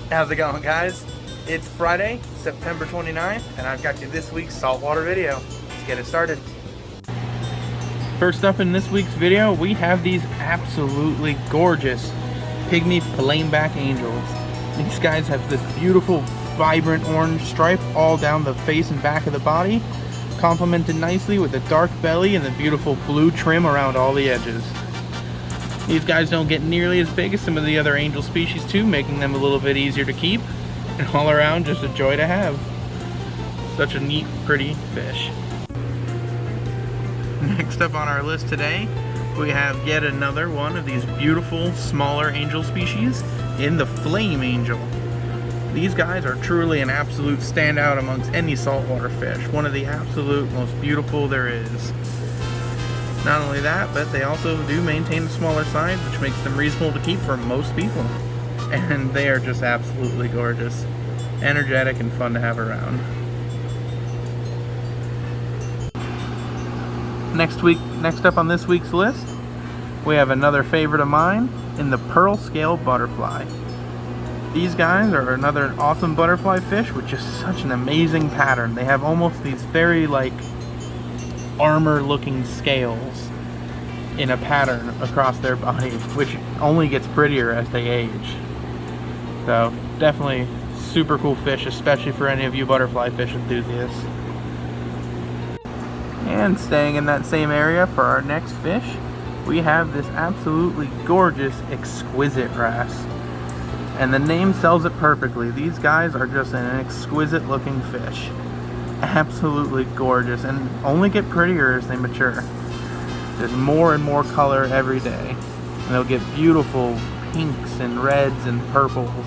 How's it going, guys? It's Friday, September 29th, and I've got you this week's saltwater video. Let's get it started. First up in this week's video, we have these absolutely gorgeous pygmy flameback angels. These guys have this beautiful, vibrant orange stripe all down the face and back of the body, complemented nicely with the dark belly and the beautiful blue trim around all the edges. These guys don't get nearly as big as some of the other angel species too, making them a little bit easier to keep, and all around just a joy to have. Such a neat, pretty fish. Next up on our list today, we have yet another one of these beautiful, smaller angel species in the flame angel. These guys are truly an absolute standout amongst any saltwater fish. One of the absolute most beautiful there is. Not only that, but they also do maintain a smaller size, which makes them reasonable to keep for most people. And they are just absolutely gorgeous, energetic, and fun to have around. Next up on this week's list, we have another favorite of mine in the pearlscale butterfly. These guys are another awesome butterfly fish with just such an amazing pattern. They have almost these very like armor looking scales in a pattern across their body, which only gets prettier as they age. So definitely super cool fish, especially for any of you butterfly fish enthusiasts. And staying in that same area for our next fish, we have this absolutely gorgeous exquisite wrasse. And the name sells it perfectly. These guys are just an exquisite looking fish. Absolutely gorgeous, and only get prettier as they mature. There's more and more color every day, and they'll get beautiful pinks and reds and purples.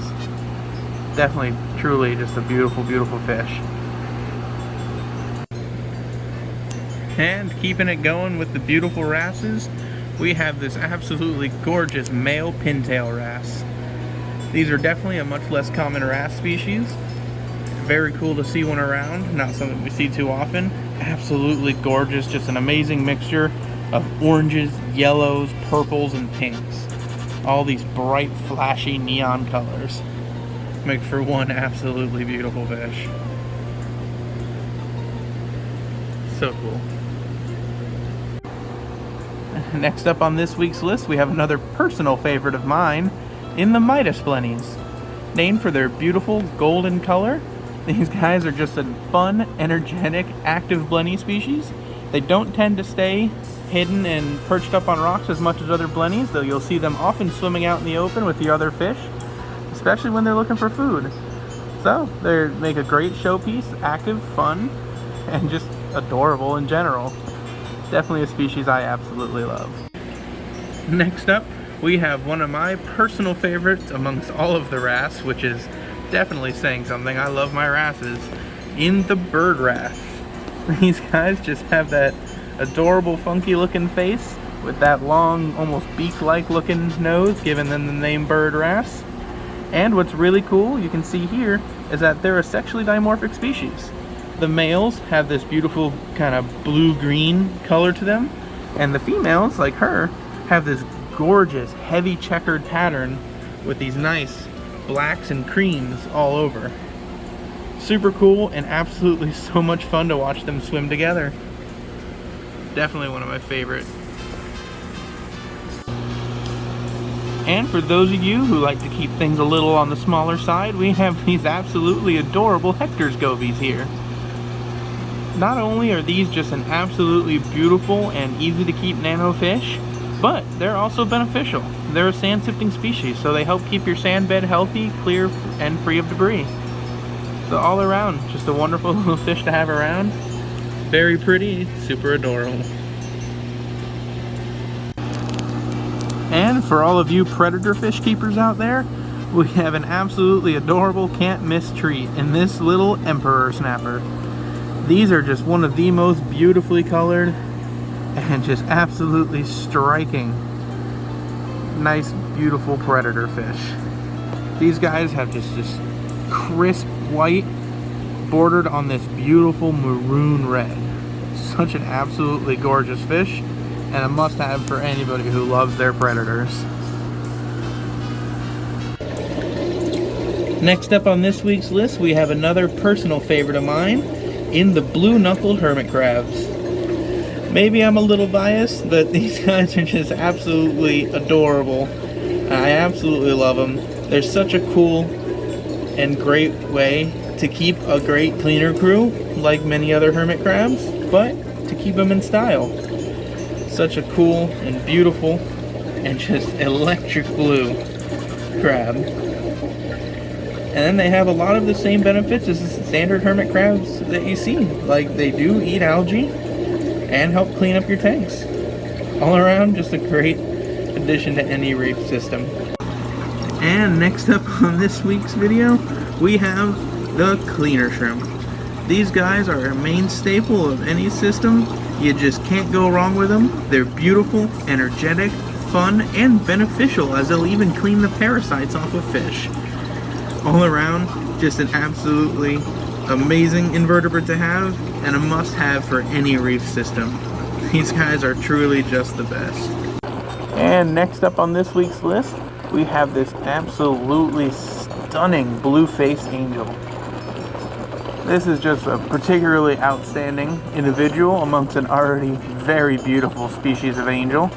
Definitely, truly just a beautiful, beautiful fish. And keeping it going with the beautiful wrasses, we have this absolutely gorgeous male pintail wrasse. These are definitely a much less common wrasse species. Very cool to see one around, not something we see too often. Absolutely gorgeous, just an amazing mixture of oranges, yellows, purples, and pinks. All these bright, flashy neon colors make for one absolutely beautiful fish. So cool. Next up on this week's list, we have another personal favorite of mine in the Midas bunnies. Named for their beautiful golden color, these guys are just a fun, energetic, active bunny species. They don't tend to stay hidden and perched up on rocks as much as other bunnies, though you'll see them often swimming out in the open with the other fish, especially when they're looking for food. So they make a great showpiece, active, fun, and just adorable in general. Definitely a species I absolutely love. Next up, we have one of my personal favorites amongst all of the wrasse, which is definitely saying something. I love my wrasses. In the bird wrasse. These guys just have that adorable, funky looking face with that long, almost beak-like looking nose, giving them the name bird wrasse. And what's really cool, you can see here, is that they're a sexually dimorphic species. The males have this beautiful kind of blue-green color to them, and the females, like her, have this gorgeous, heavy checkered pattern with these nice blacks and creams all over. Super cool and absolutely so much fun to watch them swim together. Definitely one of my favorite. And for those of you who like to keep things a little on the smaller side, we have these absolutely adorable Hectors gobies here. Not only are these just an absolutely beautiful and easy to keep nano fish, but they're also beneficial. They're a sand sifting species, so they help keep your sand bed healthy, clear, and free of debris. So all around, just a wonderful little fish to have around. Very pretty, super adorable. And for all of you predator fish keepers out there, we have an absolutely adorable can't miss treat in this little emperor snapper. These are just one of the most beautifully colored and just absolutely striking, nice, beautiful predator fish. These guys have just this crisp white bordered on this beautiful maroon red. Such an absolutely gorgeous fish, and a must-have for anybody who loves their predators. Next up on this week's list, we have another personal favorite of mine in the blue knuckled hermit crabs. Maybe I'm a little biased, but these guys are just absolutely adorable. I absolutely love them. They're such a cool and great way to keep a great cleaner crew, like many other hermit crabs, but to keep them in style. Such a cool and beautiful and just electric blue crab. And then they have a lot of the same benefits as the standard hermit crabs that you see. Like, they do eat algae and help clean up your tanks. All around, just a great addition to any reef system. And next up on this week's video, we have the cleaner shrimp. These guys are a main staple of any system. You just can't go wrong with them. They're beautiful, energetic, fun, and beneficial, as they'll even clean the parasites off of fish. All around, just an absolutely amazing invertebrate to have, and a must-have for any reef system. These guys are truly just the best. And next up on this week's list, we have this absolutely stunning blue-faced angel. This is just a particularly outstanding individual amongst an already very beautiful species of angel.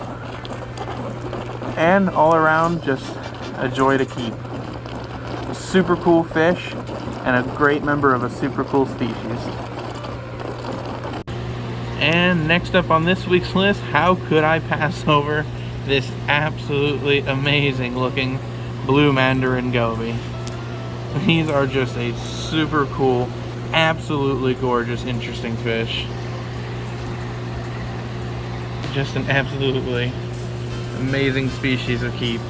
And all around, just a joy to keep. A super cool fish and a great member of a super cool species. And next up on this week's list, how could I pass over this absolutely amazing looking blue Mandarin goby? These are just a super cool, absolutely gorgeous, interesting fish. Just an absolutely amazing species of keep.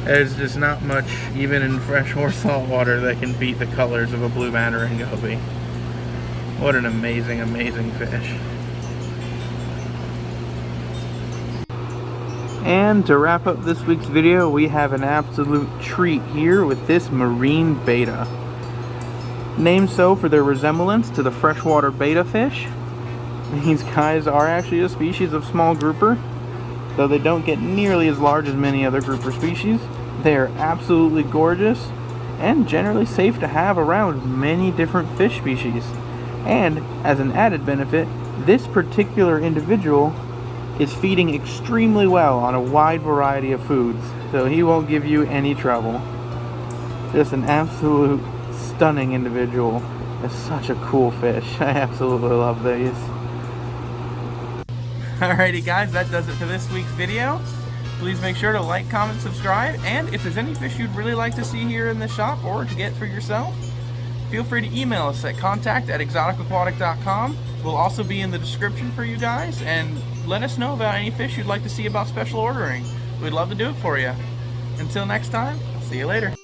There's just not much, even in fresh or salt water, that can beat the colors of a blue Mandarin goby. What an amazing, amazing fish. And to wrap up this week's video, we have an absolute treat here with this marine betta. Named so for their resemblance to the freshwater betta fish. These guys are actually a species of small grouper, though they don't get nearly as large as many other grouper species. They are absolutely gorgeous and generally safe to have around many different fish species. And as an added benefit, this particular individual is feeding extremely well on a wide variety of foods, so he won't give you any trouble. Just an absolute stunning individual. It's such a cool fish. I absolutely love these. Alrighty guys, that does it for this week's video. Please make sure to like, comment, subscribe, and if there's any fish you'd really like to see here in the shop or to get for yourself, feel free to email us at contact@exoticaquatic.com. We'll also be in the description for you guys, and let us know about any fish you'd like to see about special ordering. We'd love to do it for you. Until next time, see you later.